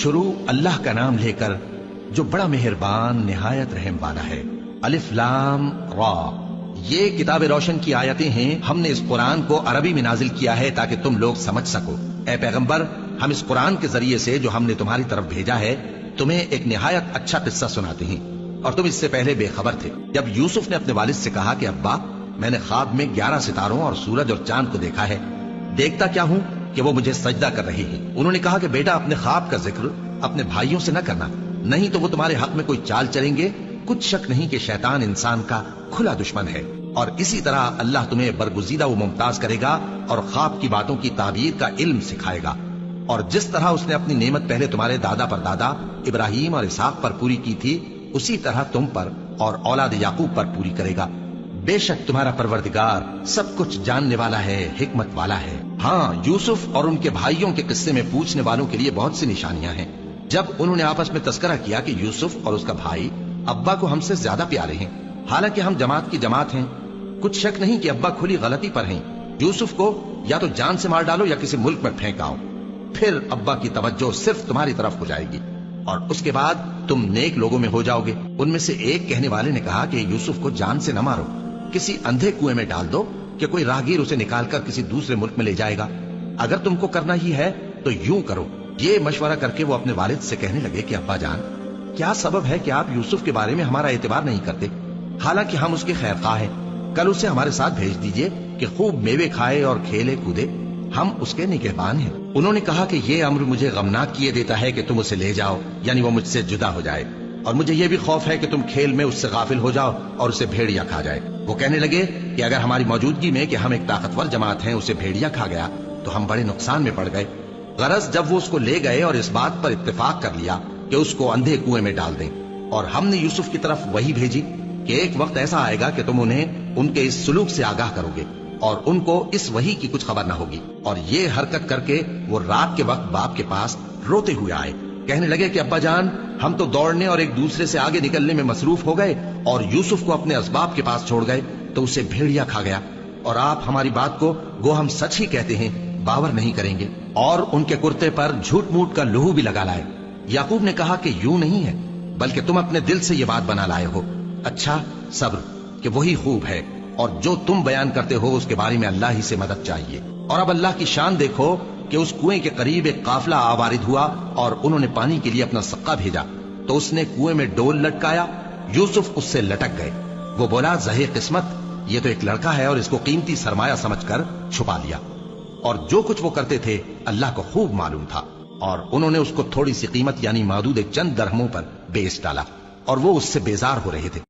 شروع اللہ کا نام لے کر جو بڑا مہربان نہایت رحم والا ہے۔ الف لام را، یہ کتاب روشن کی آیتیں ہیں۔ ہم نے اس قرآن کو عربی میں نازل کیا ہے تاکہ تم لوگ سمجھ سکو۔ اے پیغمبر، ہم اس قرآن کے ذریعے سے جو ہم نے تمہاری طرف بھیجا ہے تمہیں ایک نہایت اچھا قصہ سناتے ہیں، اور تم اس سے پہلے بے خبر تھے۔ جب یوسف نے اپنے والد سے کہا کہ ابا، میں نے خواب میں 11 ستاروں اور سورج اور چاند کو دیکھا ہے، دیکھتا کیا ہوں کہ وہ مجھے سجدہ کر رہے ہیں۔ انہوں نے کہا کہ بیٹا، اپنے خواب کا ذکر اپنے بھائیوں سے نہ کرنا، نہیں تو وہ تمہارے حق میں کوئی چال چلیں گے۔ کچھ شک نہیں کہ شیطان انسان کا کھلا دشمن ہے، اور اسی طرح اللہ تمہیں برگزیدہ و ممتاز کرے گا اور خواب کی باتوں کی تعبیر کا علم سکھائے گا، اور جس طرح اس نے اپنی نعمت پہلے تمہارے دادا پر دادا ابراہیم اور اسحاق پر پوری کی تھی، اسی طرح تم پر اور اولاد یعقوب پر پوری کرے گا۔ بے شک تمہارا پروردگار سب کچھ جاننے والا ہے، حکمت والا ہے۔ ہاں، یوسف اور ان کے بھائیوں کے قصے میں پوچھنے والوں کے لیے بہت سی نشانیاں ہیں۔ جب انہوں نے آپس میں تذکرہ کیا کہ یوسف اور اس کا بھائی ابا کو ہم سے زیادہ پیارے ہیں، حالانکہ ہم جماعت کی جماعت ہیں، کچھ شک نہیں کہ ابا کھلی غلطی پر ہیں۔ یوسف کو یا تو جان سے مار ڈالو یا کسی ملک میں پھینکاؤ، پھر ابا کی توجہ صرف تمہاری طرف ہو جائے گی، اور اس کے بعد تم نیک لوگوں میں ہو جاؤ گے۔ ان میں سے ایک کہنے والے نے کہا کہ یوسف کو جان سے نہ مارو، کسی اندھے کنویں میں ڈال دو کہ کوئی راہگیر اسے نکال کر کسی دوسرے ملک میں لے جائے گا۔ اگر تم کو کرنا ہی ہے تو یوں کرو۔ یہ مشورہ کر کے وہ اپنے والد سے کہنے لگے کہ ابا جان، کیا سبب ہے کہ آپ یوسف کے بارے میں ہمارا اعتبار نہیں کرتے، حالانکہ ہم اس کے خیر خواہ ہیں؟ کل اسے ہمارے ساتھ بھیج دیجئے کہ خوب میوے کھائے اور کھیلے کودے، ہم اس کے نگہبان ہیں۔ انہوں نے کہا کہ یہ امر مجھے غمناک کیے دیتا ہے کہ تم اسے لے جاؤ، یعنی وہ مجھ سے جدا ہو جائے، اور مجھے یہ بھی خوف ہے کہ تم کھیل میں اس سے غافل ہو جاؤ اور اسے بھیڑیا کھا جائے۔ وہ کہنے لگے کہ اگر ہماری موجودگی میں کہ ہم ایک طاقتور جماعت ہیں اسے بھیڑیا کھا گیا تو ہم بڑے نقصان میں پڑ گئے۔ غرض جب وہ اس کو لے گئے اور اس بات پر اتفاق کر لیا کہ اس کو اندھے کنویں میں ڈال دیں، اور ہم نے یوسف کی طرف وہی بھیجی کہ ایک وقت ایسا آئے گا کہ تم انہیں ان کے اس سلوک سے آگاہ کرو گے، اور ان کو اس وحی کی کچھ خبر نہ ہوگی۔ اور یہ حرکت کر کے وہ رات کے وقت باپ کے پاس روتے ہوئے آئے، کہنے لگے کہ ابا جان، ہم تو دوڑنے اور ایک دوسرے سے آگے نکلنے میں مصروف ہو گئے اور یوسف کو اپنے اسباب کے پاس چھوڑ گئے تو اسے بھیڑیا کھا گیا، اور آپ ہماری بات کو گو ہم سچ ہی کہتے ہیں باور نہیں کریں گے، اور ان کے کرتے پر جھوٹ موٹ کا لہو بھی لگا لائے۔ یعقوب نے کہا کہ یوں نہیں ہے، بلکہ تم اپنے دل سے یہ بات بنا لائے ہو۔ اچھا، صبر، کہ وہی خوب ہے، اور جو تم بیان کرتے ہو اس کے بارے میں اللہ ہی سے مدد چاہیے۔ اور اب اللہ کی شان دیکھو کہ اس کنویں کے قریب ایک قافلہ آوارد ہوا، اور انہوں نے پانی کے لیے اپنا سقا بھیجا تو اس نے کنویں میں ڈول لٹکایا، یوسف اس سے لٹک گئے۔ وہ بولا، زہے قسمت، یہ تو ایک لڑکا ہے اور اس کو قیمتی سرمایہ سمجھ کر چھپا لیا۔ اور جو کچھ وہ کرتے تھے اللہ کو خوب معلوم تھا، اور انہوں نے اس کو تھوڑی سی قیمت یعنی معدود چند درہموں پر بیچ ڈالا، اور وہ اس سے بیزار ہو رہے تھے۔